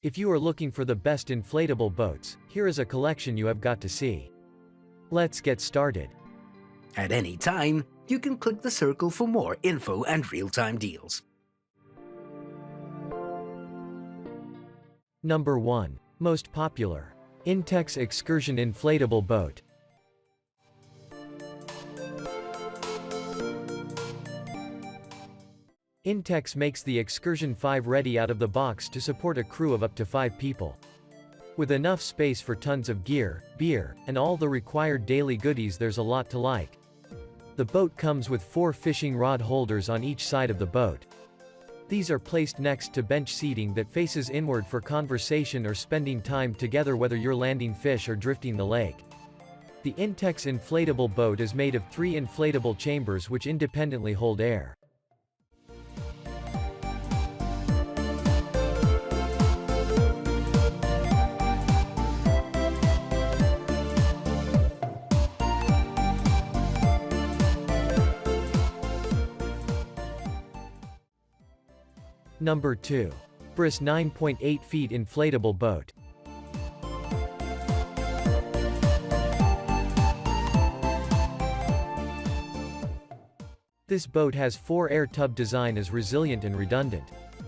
If you are looking for the best inflatable boats, here is a collection you have got to see. Let's get started. At any time, you can click the circle for more info and real-time deals. Number 1. Most popular. Intex Excursion Inflatable Boat. Intex makes the Excursion 5 ready out of the box to support a crew of up to 5 people. With enough space for tons of gear, beer, and all the required daily goodies, there's a lot to like. The boat comes with 4 fishing rod holders on each side of the boat. These are placed next to bench seating that faces inward for conversation or spending time together, whether you're landing fish or drifting the lake. The Intex inflatable boat is made of 3 inflatable chambers which independently hold air. Number 2. BRIS 9.8 feet inflatable boat. This boat has 4 air tub design, is resilient and redundant.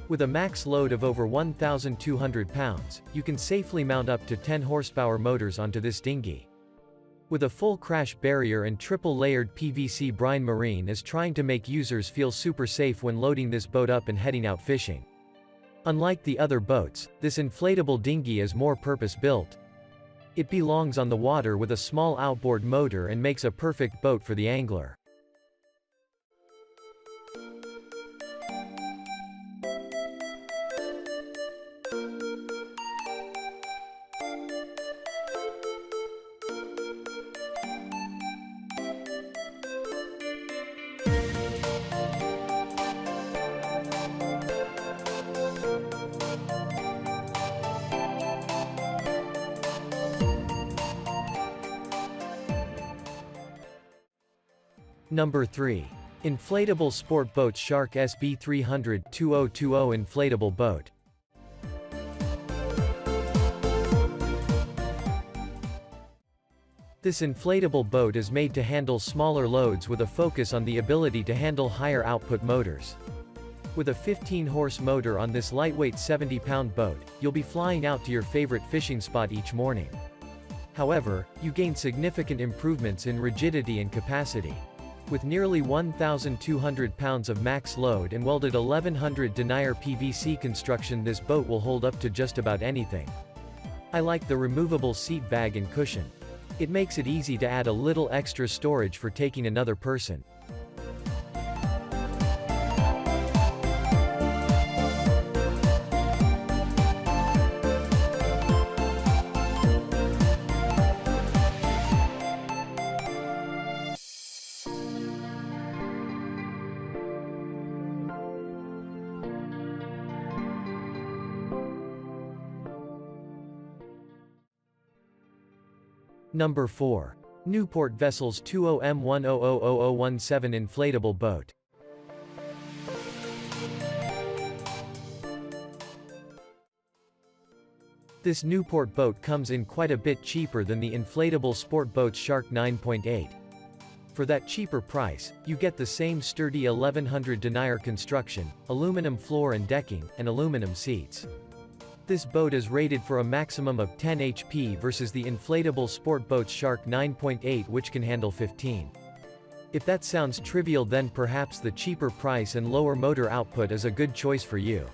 With a max load of over 1,200 pounds, you can safely mount up to 10 horsepower motors onto this dinghy. With a full crash barrier and triple-layered PVC brine, marine is trying to make users feel super safe when loading this boat up and heading out fishing. Unlike the other boats, this inflatable dinghy is more purpose-built. It belongs on the water with a small outboard motor and makes a perfect boat for the angler. Number 3. Inflatable Sport Boat Shark SB300 2020 inflatable boat. This inflatable boat is made to handle smaller loads with a focus on the ability to handle higher output motors. With a 15-horse motor on this lightweight 70-pound boat, you'll be flying out to your favorite fishing spot each morning. However, you gain significant improvements in rigidity and capacity. With nearly 1,200 pounds of max load and welded 1100 denier PVC construction, this boat will hold up to just about anything. I like the removable seat bag and cushion. It makes it easy to add a little extra storage for taking another person. Number 4. Newport Vessels 20M100017 inflatable boat. This Newport boat comes in quite a bit cheaper than the inflatable sport boat Shark 9.8. For that cheaper price, you get the same sturdy 1100 denier construction, aluminum floor and decking, and aluminum seats. This boat is rated for a maximum of 10 HP versus the inflatable sport boat Shark 9.8, which can handle 15. If that sounds trivial, then perhaps the cheaper price and lower motor output is a good choice for you.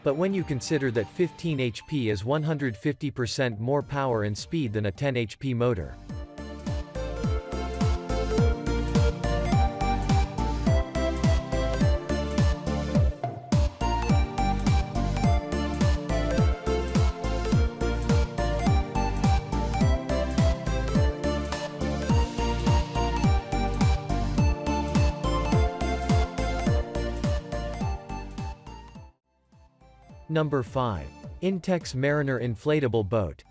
But when you consider that 15 HP is 150% more power and speed than a 10 HP motor. Number 5. Intex Mariner inflatable boat.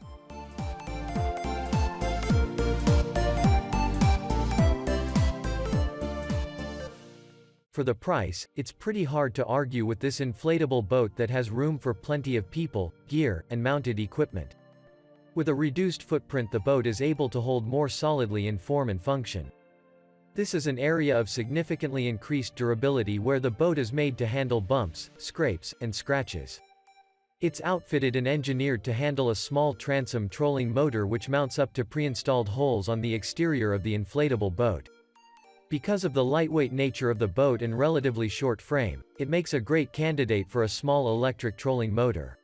For the price, it's pretty hard to argue with this inflatable boat that has room for plenty of people, gear, and mounted equipment. With a reduced footprint, the boat is able to hold more solidly in form and function. This is an area of significantly increased durability where the boat is made to handle bumps, scrapes, and scratches. It's outfitted and engineered to handle a small transom trolling motor which mounts up to pre-installed holes on the exterior of the inflatable boat. Because of the lightweight nature of the boat and relatively short frame, it makes a great candidate for a small electric trolling motor.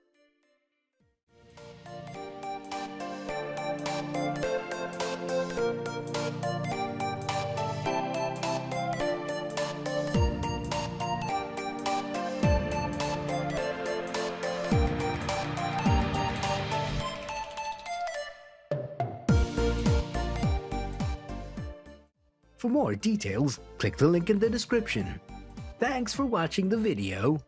For more details, click the link in the description. Thanks for watching the video.